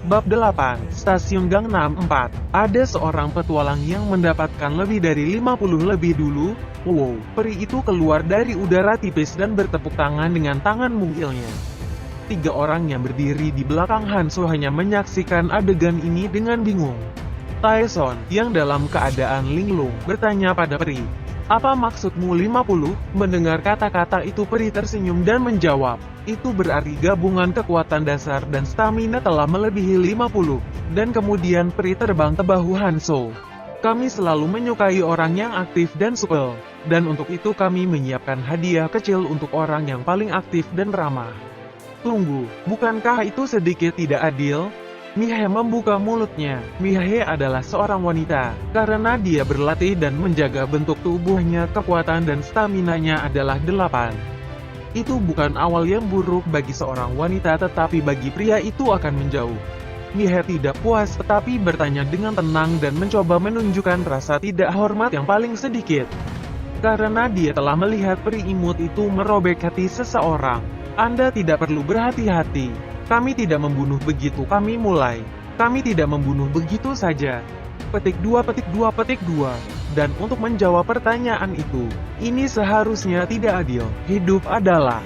Bab 8, Stasiun Gangnam 4. Ada seorang petualang yang mendapatkan lebih dari 50 lebih dulu. Wow, peri itu keluar dari udara tipis dan bertepuk tangan dengan tangan mungilnya. 3 orang yang berdiri di belakang Hanso hanya menyaksikan adegan ini dengan bingung. Taeson, yang dalam keadaan linglung, bertanya pada peri, "Apa maksudmu 50?" Mendengar kata-kata itu peri tersenyum dan menjawab, "Itu berarti gabungan kekuatan dasar dan stamina telah melebihi 50. Dan kemudian peri terbang ke bahu Hanso. "Kami selalu menyukai orang yang aktif dan supel. Dan untuk itu kami menyiapkan hadiah kecil untuk orang yang paling aktif dan ramah." "Tunggu, bukankah itu sedikit tidak adil?" Mihae membuka mulutnya. Mihae adalah seorang wanita. Karena dia berlatih dan menjaga bentuk tubuhnya, kekuatan dan staminanya adalah 8. Itu bukan awal yang buruk bagi seorang wanita, tetapi bagi pria itu akan menjauh. Mihae tidak puas tetapi bertanya dengan tenang dan mencoba menunjukkan rasa tidak hormat yang paling sedikit. Karena dia telah melihat peri imut itu merobek hati seseorang. "Anda tidak perlu berhati-hati. Kami tidak membunuh begitu kami mulai. Kami tidak membunuh begitu saja." Petik 2. Dan untuk menjawab pertanyaan itu, ini seharusnya tidak adil. Hidup adalah,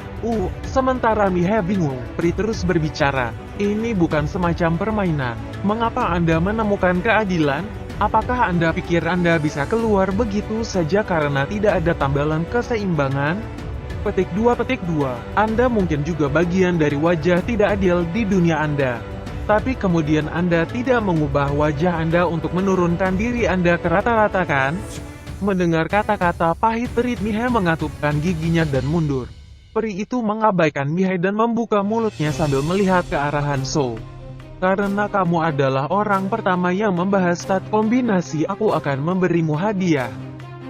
sementara Mihae bingung, peri terus berbicara. "Ini bukan semacam permainan. Mengapa Anda menemukan keadilan? Apakah Anda pikir Anda bisa keluar begitu saja karena tidak ada tambalan keseimbangan?" Petik 2. Anda mungkin juga bagian dari wajah tidak adil di dunia Anda. Tapi kemudian Anda tidak mengubah wajah Anda untuk menurunkan diri Anda ke rata-rata, kan? Mendengar kata-kata pahit peri, Mihae mengatupkan giginya dan mundur. Peri itu mengabaikan Mihae dan membuka mulutnya sambil melihat ke arah Hanso. "Karena kamu adalah orang pertama yang membahas stat kombinasi, aku akan memberimu hadiah."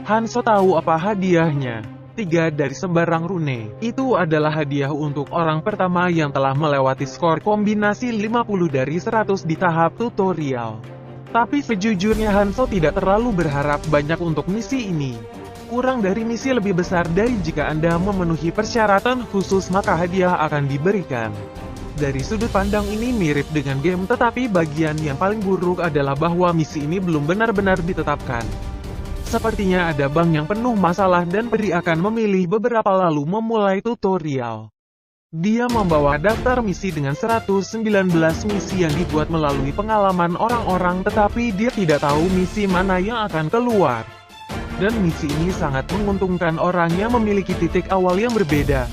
Hanso tahu apa hadiahnya. 3 dari sembarang rune. Itu adalah hadiah untuk orang pertama yang telah melewati skor kombinasi 50 dari 100 di tahap tutorial. Tapi sejujurnya Hanso tidak terlalu berharap banyak untuk misi ini. Kurang dari misi lebih besar dari jika Anda memenuhi persyaratan khusus maka hadiah akan diberikan. Dari sudut pandang ini mirip dengan game, tetapi bagian yang paling buruk adalah bahwa misi ini belum benar-benar ditetapkan. Sepertinya ada bank yang penuh masalah dan peri akan memilih beberapa lalu memulai tutorial. Dia membawa daftar misi dengan 119 misi yang dibuat melalui pengalaman orang-orang, tetapi dia tidak tahu misi mana yang akan keluar. Dan misi ini sangat menguntungkan orang yang memiliki titik awal yang berbeda.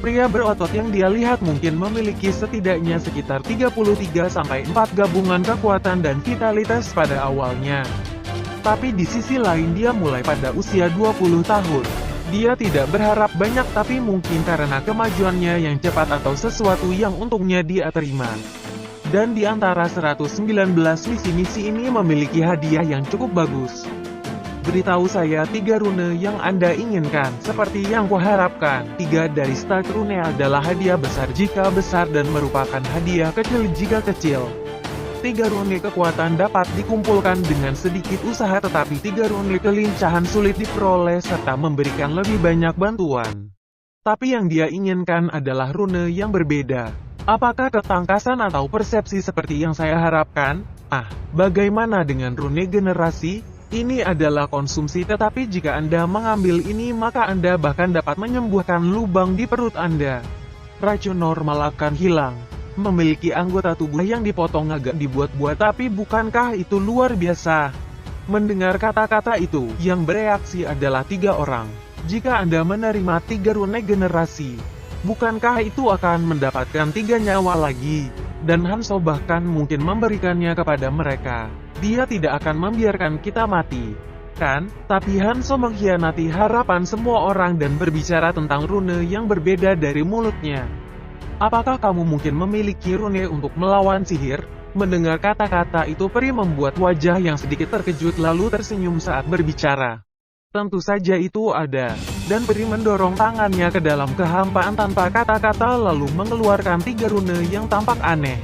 Pria berotot yang dia lihat mungkin memiliki setidaknya sekitar 33-4 gabungan kekuatan dan vitalitas pada awalnya. Tapi di sisi lain dia mulai pada usia 20 tahun. Dia tidak berharap banyak tapi mungkin karena kemajuannya yang cepat atau sesuatu yang untungnya dia terima. Dan di antara 119 misi-misi ini memiliki hadiah yang cukup bagus. "Beritahu saya 3 rune yang Anda inginkan." Seperti yang kuharapkan, 3 dari stat rune adalah hadiah besar jika besar dan merupakan hadiah kecil jika kecil. 3 rune kekuatan dapat dikumpulkan dengan sedikit usaha, tetapi 3 rune kelincahan sulit diperoleh serta memberikan lebih banyak bantuan. Tapi yang dia inginkan adalah rune yang berbeda. Apakah ketangkasan atau persepsi seperti yang saya harapkan? Bagaimana dengan rune generasi? Ini adalah konsumsi, tetapi jika Anda mengambil ini maka Anda bahkan dapat menyembuhkan lubang di perut Anda. Racun normal akan hilang. Memiliki anggota tubuh yang dipotong agak dibuat-buat, tapi bukankah itu luar biasa? Mendengar kata-kata itu, yang bereaksi adalah 3 orang. Jika Anda menerima 3 rune generasi, bukankah itu akan mendapatkan 3 nyawa lagi? Dan Hanso bahkan mungkin memberikannya kepada mereka. Dia tidak akan membiarkan kita mati, kan? Tapi Hanso mengkhianati harapan semua orang dan berbicara tentang rune yang berbeda dari mulutnya. "Apakah kamu mungkin memiliki rune untuk melawan sihir?" Mendengar kata-kata itu peri membuat wajah yang sedikit terkejut lalu tersenyum saat berbicara. "Tentu saja itu ada." Dan peri mendorong tangannya ke dalam kehampaan tanpa kata-kata lalu mengeluarkan 3 rune yang tampak aneh.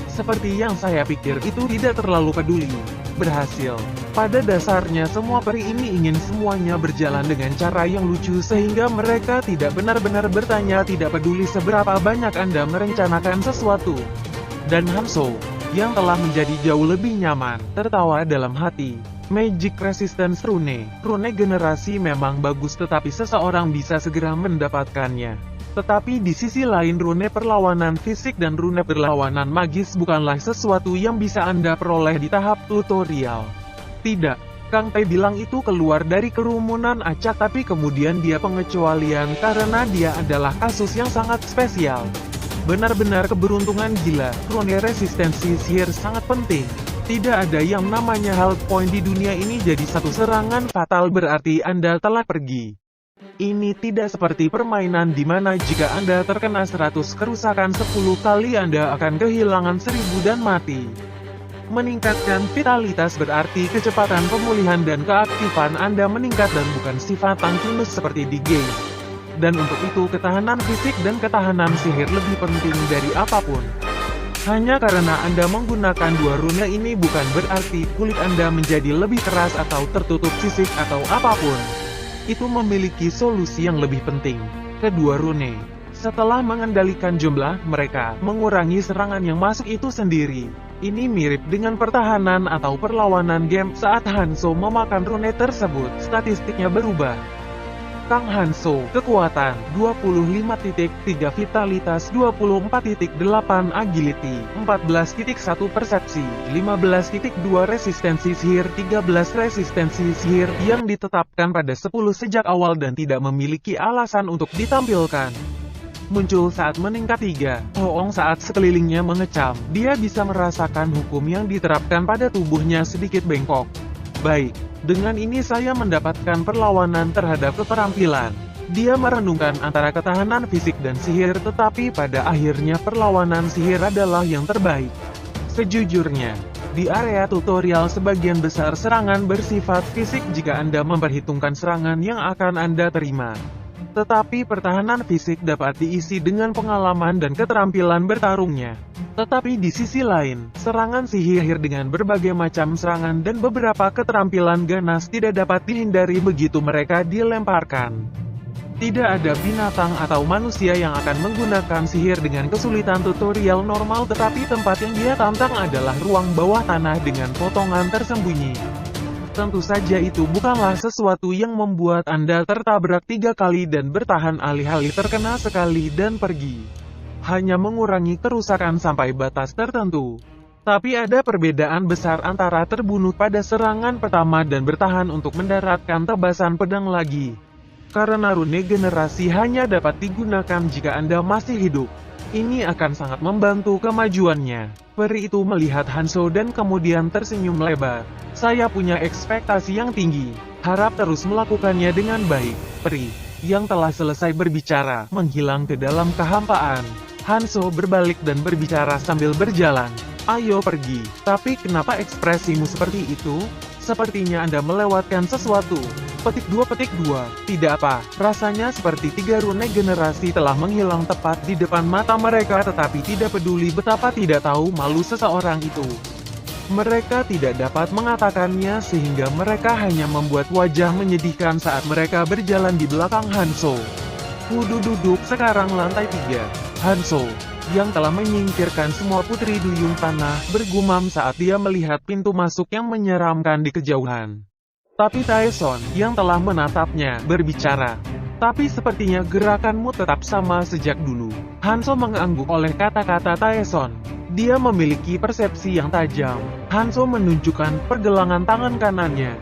"Seperti yang saya pikir, itu tidak terlalu peduli." Berhasil. Pada dasarnya semua peri ini ingin semuanya berjalan dengan cara yang lucu sehingga mereka tidak benar-benar bertanya, tidak peduli seberapa banyak Anda merencanakan sesuatu. Dan Hanso yang telah menjadi jauh lebih nyaman. Tertawa dalam hati. Magic Resistance Rune. Rune generasi memang bagus tetapi seseorang bisa segera mendapatkannya. Tetapi di sisi lain rune perlawanan fisik dan rune perlawanan magis bukanlah sesuatu yang bisa Anda peroleh di tahap tutorial. Tidak, Kang Tai bilang itu keluar dari kerumunan acak tapi kemudian dia pengecualian karena dia adalah kasus yang sangat spesial. Benar-benar keberuntungan gila, rune resistensi sihir sangat penting. Tidak ada yang namanya health point di dunia ini jadi satu serangan fatal berarti Anda telah pergi. Ini tidak seperti permainan di mana jika Anda terkena 100 kerusakan 10 kali Anda akan kehilangan 1000 dan mati. Meningkatkan vitalitas berarti kecepatan pemulihan dan keaktifan Anda meningkat dan bukan sifat tankiness seperti di game. Dan untuk itu ketahanan fisik dan ketahanan sihir lebih penting dari apapun. Hanya karena Anda menggunakan dua rune ini bukan berarti kulit Anda menjadi lebih keras atau tertutup sisik atau apapun. Itu memiliki solusi yang lebih penting. Kedua rune, setelah mengendalikan jumlah, mereka mengurangi serangan yang masuk itu sendiri. Ini mirip dengan pertahanan atau perlawanan game saat Hanzo memakan rune tersebut, statistiknya berubah. Kang Hanzo, kekuatan, 25.3 vitalitas, 24.8 agility, 14.1 persepsi, 15.2 resistensi sihir, 13 resistensi sihir, yang ditetapkan pada 10 sejak awal dan tidak memiliki alasan untuk ditampilkan. Muncul saat meningkat 3, Hoong saat sekelilingnya mengecam, dia bisa merasakan hukum yang diterapkan pada tubuhnya sedikit bengkok. Baik. Dengan ini saya mendapatkan perlawanan terhadap keterampilan. Dia merenungkan antara ketahanan fisik dan sihir tetapi pada akhirnya perlawanan sihir adalah yang terbaik. Sejujurnya, di area tutorial sebagian besar serangan bersifat fisik jika Anda memperhitungkan serangan yang akan Anda terima. Tetapi pertahanan fisik dapat diisi dengan pengalaman dan keterampilan bertarungnya. Tetapi di sisi lain, serangan sihir dengan berbagai macam serangan dan beberapa keterampilan ganas tidak dapat dihindari begitu mereka dilemparkan. Tidak ada binatang atau manusia yang akan menggunakan sihir dengan kesulitan tutorial normal tetapi tempat yang dia tantang adalah ruang bawah tanah dengan potongan tersembunyi. Tentu saja itu bukanlah sesuatu yang membuat Anda tertabrak 3 kali dan bertahan alih-alih terkena sekali dan pergi. Hanya mengurangi kerusakan sampai batas tertentu. Tapi ada perbedaan besar antara terbunuh pada serangan pertama dan bertahan untuk mendaratkan tebasan pedang lagi. Karena rune generasi hanya dapat digunakan jika Anda masih hidup. Ini akan sangat membantu kemajuannya. Peri itu melihat Hanzo dan kemudian tersenyum lebar. Saya punya ekspektasi yang tinggi. Harap terus melakukannya dengan baik. Peri, yang telah selesai berbicara, menghilang ke dalam kehampaan. Hanzo berbalik dan berbicara sambil berjalan. Ayo pergi. Tapi kenapa ekspresimu seperti itu? Sepertinya Anda melewatkan sesuatu. Petik 2. Tidak apa, rasanya seperti 3 rune generasi telah menghilang tepat di depan mata mereka tetapi tidak peduli betapa tidak tahu malu seseorang itu. Mereka tidak dapat mengatakannya sehingga mereka hanya membuat wajah menyedihkan saat mereka berjalan di belakang Hanzo. Kudu duduk sekarang lantai 3. Hanzo, yang telah menyingkirkan semua putri duyung tanah, bergumam saat dia melihat pintu masuk yang menyeramkan di kejauhan. Tapi Taeson, yang telah menatapnya, berbicara. Tapi sepertinya gerakanmu tetap sama sejak dulu. Hanzo mengangguk oleh kata-kata Taeson. Dia memiliki persepsi yang tajam. Hanzo menunjukkan pergelangan tangan kanannya.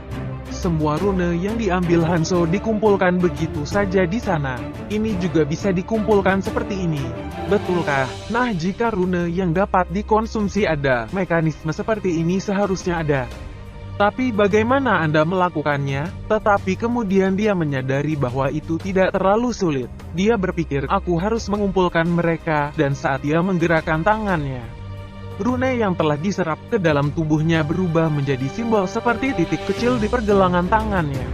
Semua rune yang diambil Hanzo dikumpulkan begitu saja di sana. Ini juga bisa dikumpulkan seperti ini. Betulkah? Nah, jika rune yang dapat dikonsumsi ada, mekanisme seperti ini seharusnya ada. Tapi bagaimana Anda melakukannya? Tetapi kemudian dia menyadari bahwa itu tidak terlalu sulit. Dia berpikir, aku harus mengumpulkan mereka, dan saat dia menggerakkan tangannya, rune yang telah diserap ke dalam tubuhnya berubah menjadi simbol seperti titik kecil di pergelangan tangannya.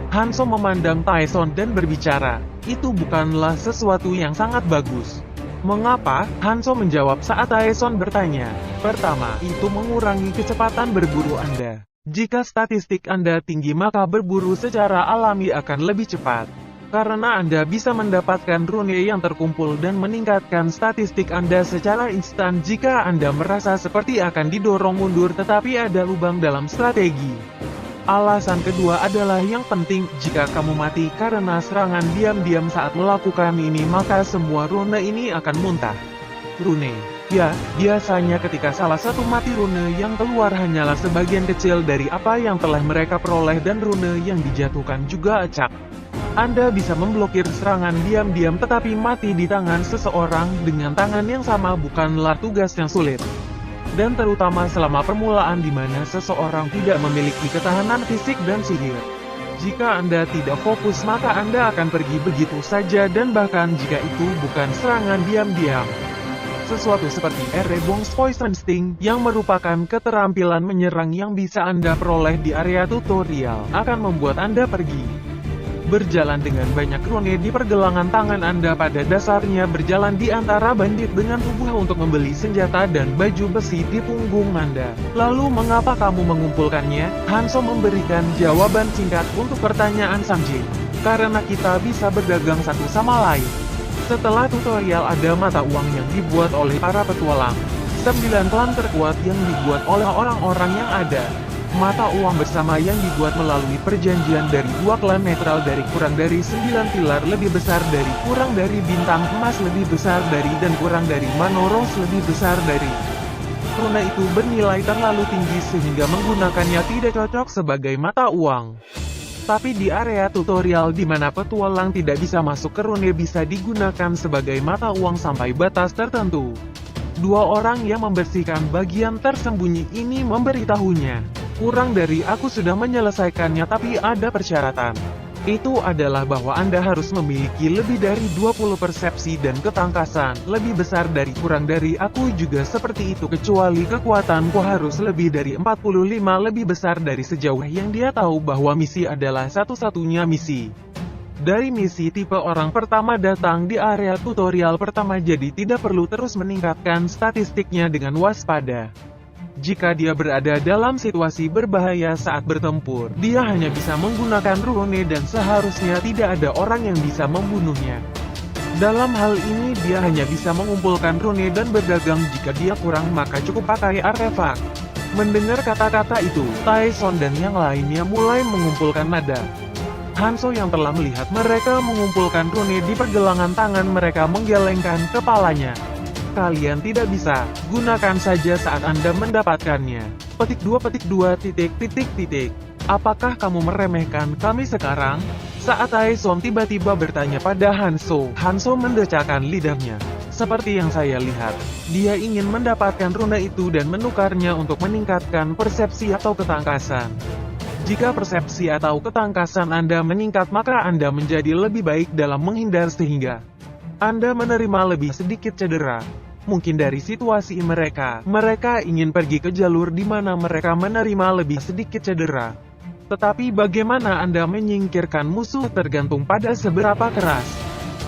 Hanzo memandang Taeson dan berbicara, itu bukanlah sesuatu yang sangat bagus. Mengapa? Hanzo menjawab saat Taeson bertanya. Pertama, itu mengurangi kecepatan berburu Anda. Jika statistik Anda tinggi maka berburu secara alami akan lebih cepat. karena Anda bisa mendapatkan rune yang terkumpul dan meningkatkan statistik Anda secara instan jika Anda merasa seperti akan didorong mundur tetapi ada lubang dalam strategi. Alasan kedua adalah yang penting, jika kamu mati karena serangan diam-diam saat melakukan ini maka semua rune ini akan muntah. Rune. Ya, biasanya ketika salah satu mati rune yang keluar hanyalah sebagian kecil dari apa yang telah mereka peroleh dan rune yang dijatuhkan juga acak. Anda bisa memblokir serangan diam-diam tetapi mati di tangan seseorang dengan tangan yang sama bukanlah tugas yang sulit. Dan terutama selama permulaan di mana seseorang tidak memiliki ketahanan fisik dan sihir. Jika Anda tidak fokus maka Anda akan pergi begitu saja dan bahkan jika itu bukan serangan diam-diam. Sesuatu seperti Erebong's Poison Sting yang merupakan keterampilan menyerang yang bisa Anda peroleh di area tutorial akan membuat Anda pergi. Berjalan dengan banyak rune di pergelangan tangan Anda pada dasarnya berjalan di antara bandit dengan tubuh untuk membeli senjata dan baju besi di punggung Anda. Lalu mengapa kamu mengumpulkannya? Hanzo memberikan jawaban singkat untuk pertanyaan Sang Jin. Karena kita bisa berdagang satu sama lain. Setelah tutorial ada mata uang yang dibuat oleh para petualang. 9 klan terkuat yang dibuat oleh orang-orang yang ada. Mata uang bersama yang dibuat melalui perjanjian dari 2 klan netral dari kurang dari 9 pilar lebih besar dari kurang dari bintang emas lebih besar dari dan kurang dari Manoros lebih besar dari. Rune itu bernilai terlalu tinggi sehingga menggunakannya tidak cocok sebagai mata uang. Tapi di area tutorial di mana petualang tidak bisa masuk ke rune bisa digunakan sebagai mata uang sampai batas tertentu. 2 orang yang membersihkan bagian tersembunyi ini memberitahunya. Kurang dari aku sudah menyelesaikannya tapi ada persyaratan. Itu adalah bahwa Anda harus memiliki lebih dari 20 persepsi dan ketangkasan lebih besar dari kurang dari aku juga seperti itu kecuali kekuatanku harus lebih dari 45 lebih besar dari sejauh yang dia tahu bahwa misi adalah satu-satunya misi. Dari misi tipe orang pertama datang di area tutorial pertama jadi tidak perlu terus meningkatkan statistiknya dengan waspada. Jika dia berada dalam situasi berbahaya saat bertempur, dia hanya bisa menggunakan rune dan seharusnya tidak ada orang yang bisa membunuhnya. Dalam hal ini dia hanya bisa mengumpulkan rune dan berdagang jika dia kurang maka cukup pakai artefak. Mendengar kata-kata itu, Tyson dan yang lainnya mulai mengumpulkan nada. Hanzo yang telah melihat mereka mengumpulkan rune di pergelangan tangan mereka menggelengkan kepalanya. Kalian tidak bisa, gunakan saja saat Anda mendapatkannya. Petik 2. Apakah kamu meremehkan kami sekarang? Saat Tyson tiba-tiba bertanya pada Hanzo, Hanzo mendecakkan lidahnya. Seperti yang saya lihat, dia ingin mendapatkan rune itu dan menukarnya untuk meningkatkan persepsi atau ketangkasan. Jika persepsi atau ketangkasan Anda meningkat maka Anda menjadi lebih baik dalam menghindar sehingga Anda menerima lebih sedikit cedera. Mungkin dari situasi mereka ingin pergi ke jalur di mana mereka menerima lebih sedikit cedera. Tetapi bagaimana Anda menyingkirkan musuh tergantung pada seberapa keras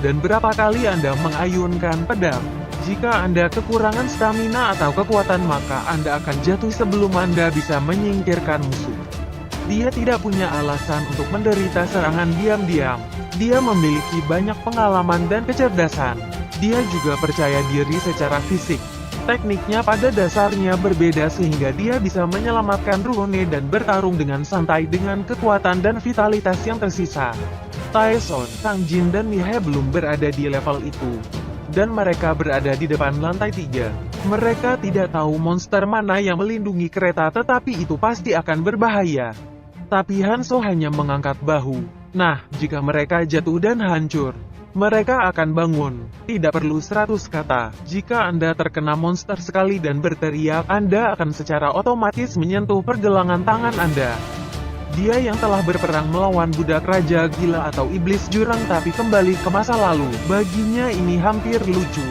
dan berapa kali Anda mengayunkan pedang. Jika Anda kekurangan stamina atau kekuatan maka Anda akan jatuh sebelum Anda bisa menyingkirkan musuh. Dia tidak punya alasan untuk menderita serangan diam-diam. Dia memiliki banyak pengalaman dan kecerdasan. Dia juga percaya diri secara fisik. Tekniknya pada dasarnya berbeda sehingga dia bisa menyelamatkan rune dan bertarung dengan santai dengan kekuatan dan vitalitas yang tersisa. Tyson, Sang Jin dan Mihai belum berada di level itu. Dan mereka berada di depan lantai 3. Mereka tidak tahu monster mana yang melindungi kereta tetapi itu pasti akan berbahaya. Tapi Hanzo hanya mengangkat bahu. Nah, jika mereka jatuh dan hancur, mereka akan bangun. Tidak perlu 100 kata. Jika Anda terkena monster sekali dan berteriak, Anda akan secara otomatis menyentuh pergelangan tangan Anda. Dia yang telah berperang melawan budak raja gila atau iblis jurang tapi kembali ke masa lalu. Baginya ini hampir lucu.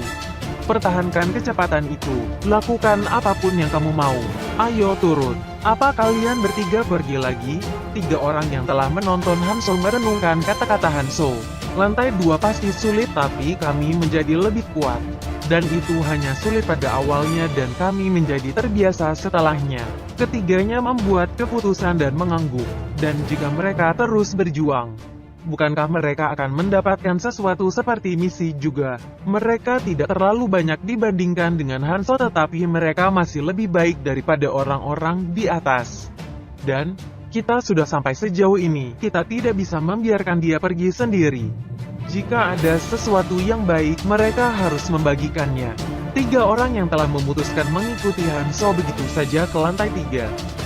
Pertahankan kecepatan itu. Lakukan apapun yang kamu mau. Ayo turun. Apa kalian bertiga pergi lagi? 3 orang yang telah menonton Hanzo merenungkan kata-kata Hanzo. Lantai 2 pasti sulit tapi kami menjadi lebih kuat. Dan itu hanya sulit pada awalnya dan kami menjadi terbiasa setelahnya. Ketiganya membuat keputusan dan mengangguk. Dan jika mereka terus berjuang, Bukankah mereka akan mendapatkan sesuatu seperti misi juga? Mereka tidak terlalu banyak dibandingkan dengan Hanzo, tetapi mereka masih lebih baik daripada orang-orang di atas. Dan, kita sudah sampai sejauh ini, kita tidak bisa membiarkan dia pergi sendiri. Jika ada sesuatu yang baik, mereka harus membagikannya. 3 orang yang telah memutuskan mengikuti Hanzo begitu saja ke lantai 3.